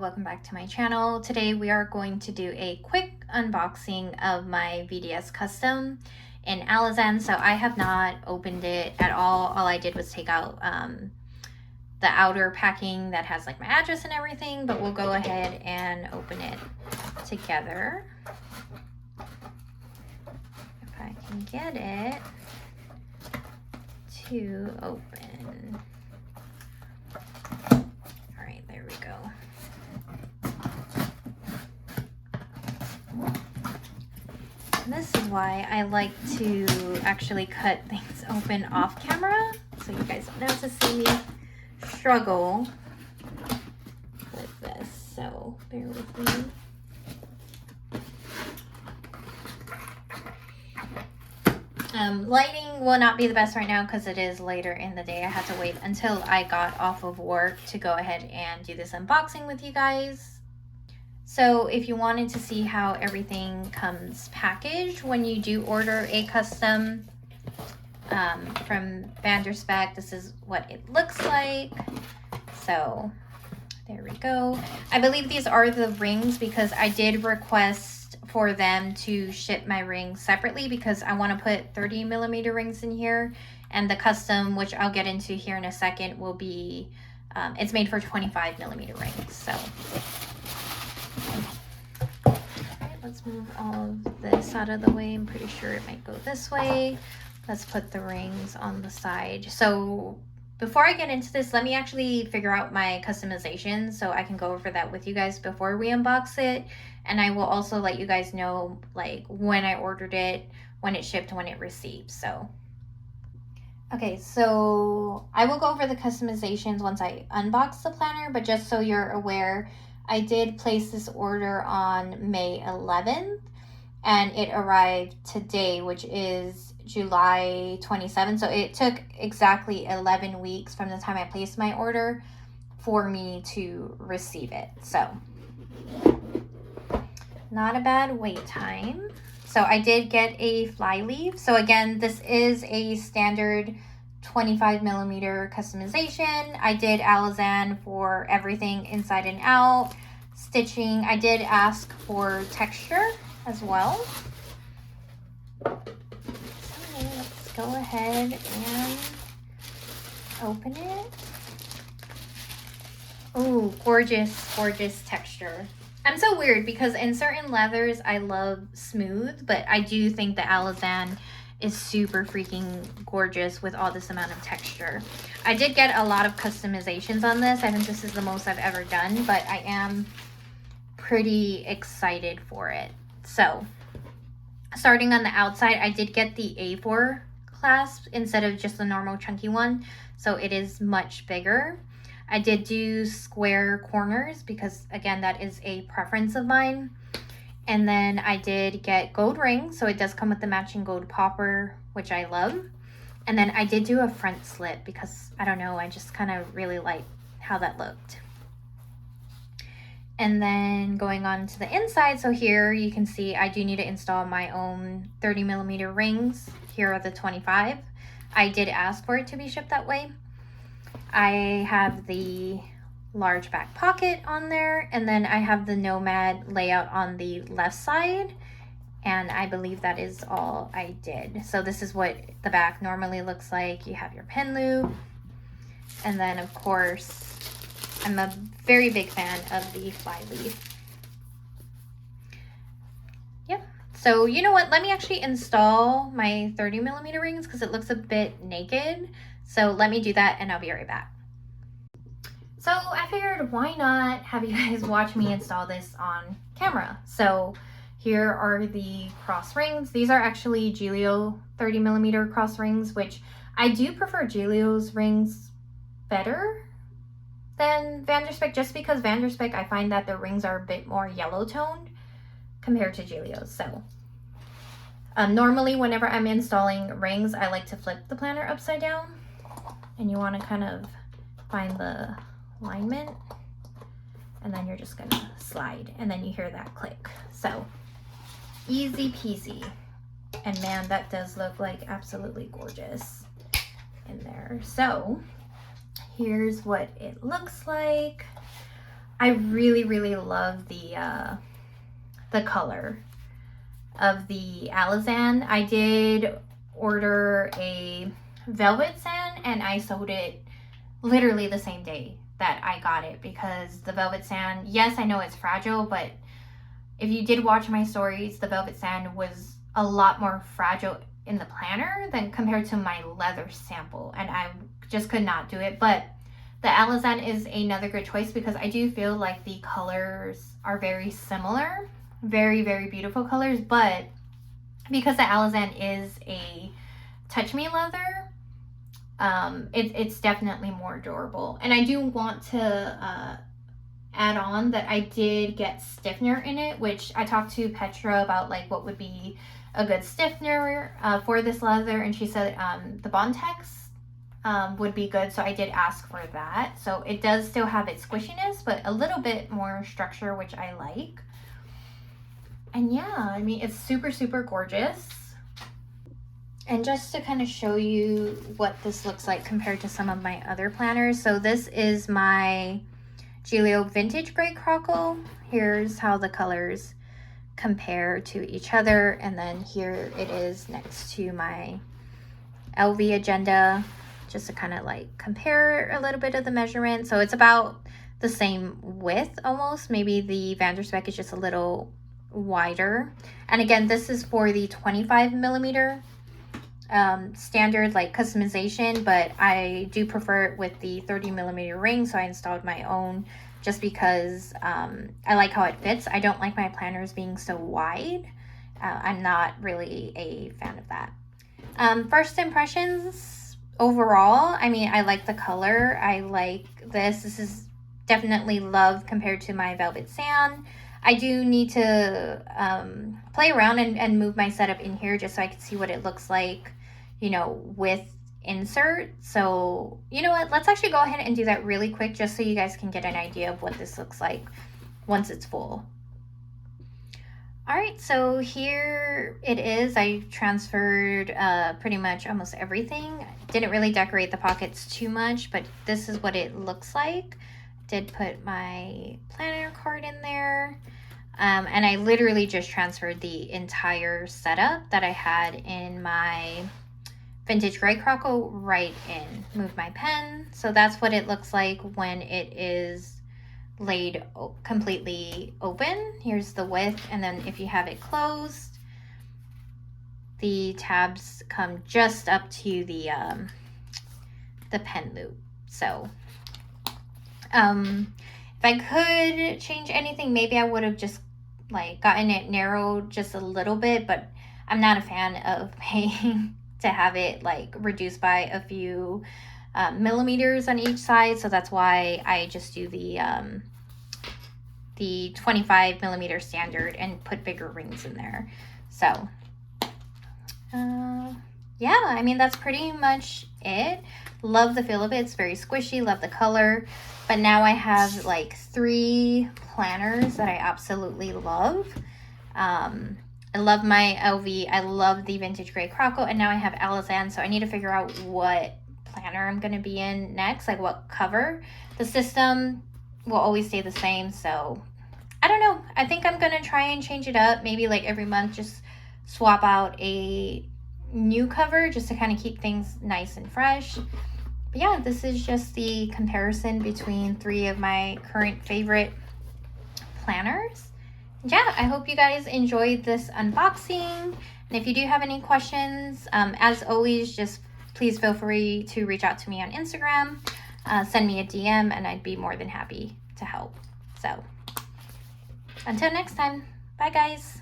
welcome back to my channel. Today we are going to do a quick unboxing of my VDS custom in Alezan. So I have not opened it at all. All I did was take out the outer packing that has like my address and everything, but we'll go ahead and open it together. If I can get it to open. All right, there we go. And this is why I like to actually cut things open off camera, so you guys don't have to see me struggle with this. So bear with me. Lighting will not be the best right now because it is later in the day. I had to wait until I got off of work to go ahead and do this unboxing with you guys. So if you wanted to see how everything comes packaged when you do order a custom from Spek, this is what it looks like. So there we go. I believe these are the rings because I did request for them to ship my rings separately because I want to put 30mm rings in here, and the custom, which I'll get into here in a second, will be it's made for 25mm rings. So let's move all of this out of the way. I'm pretty sure it might go this way. Let's put the rings on the side. So before I get into this, let me actually figure out my customization so I can go over that with you guys before we unbox it. And I will also let you guys know like when I ordered it, when it shipped, when it received. So okay, so I will go over the customizations once I unbox the planner, but just so you're aware, I did place this order on May 11th and it arrived today, which is July 27th. So it took exactly 11 weeks from the time I placed my order for me to receive it. So not a bad wait time. So I did get a fly leaf. So again, this is a standard 25mm customization. I did Alezan for everything inside and out. Stitching, I did ask for texture as well. So let's go ahead and open it. Oh, gorgeous, gorgeous texture. I'm so weird because in certain leathers I love smooth, but I do think the Alezan is super freaking gorgeous with all this amount of texture. I did get a lot of customizations on this. I think this is the most I've ever done, but I am pretty excited for it. So starting on the outside, I did get the A4 clasp instead of just the normal chunky one, so it is much bigger. I did do square corners because again, that is a preference of mine. And then I did get gold rings, so it does come with the matching gold popper, which I love. And then I did do a front slit because I don't know, I just kind of really like how that looked. And then going on to the inside, so here you can see I do need to install my own 30mm rings. Here are the 25. I did ask for it to be shipped that way. I have the large back pocket on there, and then I have the Nomad layout on the left side, and I believe that is all I did. So this is what the back normally looks like. You have your pin loop, and then of course I'm a very big fan of the fly leaf. Yep. So you know what, let me actually install my 30mm rings because it looks a bit naked. So let me do that and I'll be right back. So I figured why not have you guys watch me install this on camera. So here are the cross rings. These are actually Giglio 30mm cross rings, which I do prefer Giglio's rings better than Spek, just because Spek I find that the rings are a bit more yellow toned compared to Giglio's. So normally whenever I'm installing rings, I like to flip the planner upside down, and you want to kind of find the alignment, and then you're just gonna slide, and then you hear that click. So easy peasy. And man, that does look like absolutely gorgeous in there. So here's what it looks like. I really, really love the color of the Alezan. I did order a velvet sand and I sewed it literally the same day that I got it, because the velvet sand, yes, I know it's fragile, but if you did watch my stories, the velvet sand was a lot more fragile in the planner than compared to my leather sample, and I just could not do it. But the Alezan is another good choice because I do feel like the colors are very similar, very, very beautiful colors, but because the Alezan is a touch me leather, it's definitely more durable. And I do want to add on that I did get stiffener in it, which I talked to Petra about like what would be a good stiffener for this leather, and she said the Bontex would be good, so I did ask for that. So it does still have its squishiness, but a little bit more structure, which I like. And yeah, I mean, it's super, super gorgeous. And just to kind of show you what this looks like compared to some of my other planners. So this is my Giglio Vintage Gray Crockle. Here's how the colors compare to each other. And then here it is next to my LV Agenda, just to kind of like compare a little bit of the measurement. So it's about the same width almost. Maybe the Van der Spek is just a little wider. And again, this is for the 25 millimeter standard like customization, but I do prefer it with the 30 millimeter ring, so I installed my own just because I like how it fits. I don't like my planners being so wide. I'm not really a fan of that. First impressions overall, I mean, I like the color. I like this. This is definitely love compared to my velvet sand. I do need to play around and move my setup in here just so I can see what it looks like, you know, with insert. So you know what, let's actually go ahead and do that really quick just so you guys can get an idea of what this looks like once it's full. All right, so here it is. I transferred pretty much almost everything. Didn't really decorate the pockets too much, but this is what it looks like. Did put my planner card in there. And I literally just transferred the entire setup that I had in my Vintage Gray Crockle right in. Move my pen. So that's what it looks like when it is laid completely open. Here's the width, and then if you have it closed, the tabs come just up to the pen loop. So if I could change anything, maybe I would have just like gotten it narrowed just a little bit, but I'm not a fan of paying to have it like reduced by a few millimeters on each side. So that's why I just do the 25 millimeter standard and put bigger rings in there. So yeah, I mean, that's pretty much it. Love the feel of it. It's very squishy. Love the color. But now I have like 3 planners that I absolutely love. I love my LV. I love the Vintage Gray Crockle. And now I have Alezan. So I need to figure out what planner I'm going to be in next. Like what cover. The system will always stay the same. So I don't know. I think I'm going to try and change it up. Maybe like every month just swap out a new cover just to kind of keep things nice and fresh. But yeah, this is just the comparison between 3 of my current favorite planners. Yeah, I hope you guys enjoyed this unboxing. And if you do have any questions, as always, just please feel free to reach out to me on Instagram. Send me a DM and I'd be more than happy to help. So until next time, bye guys.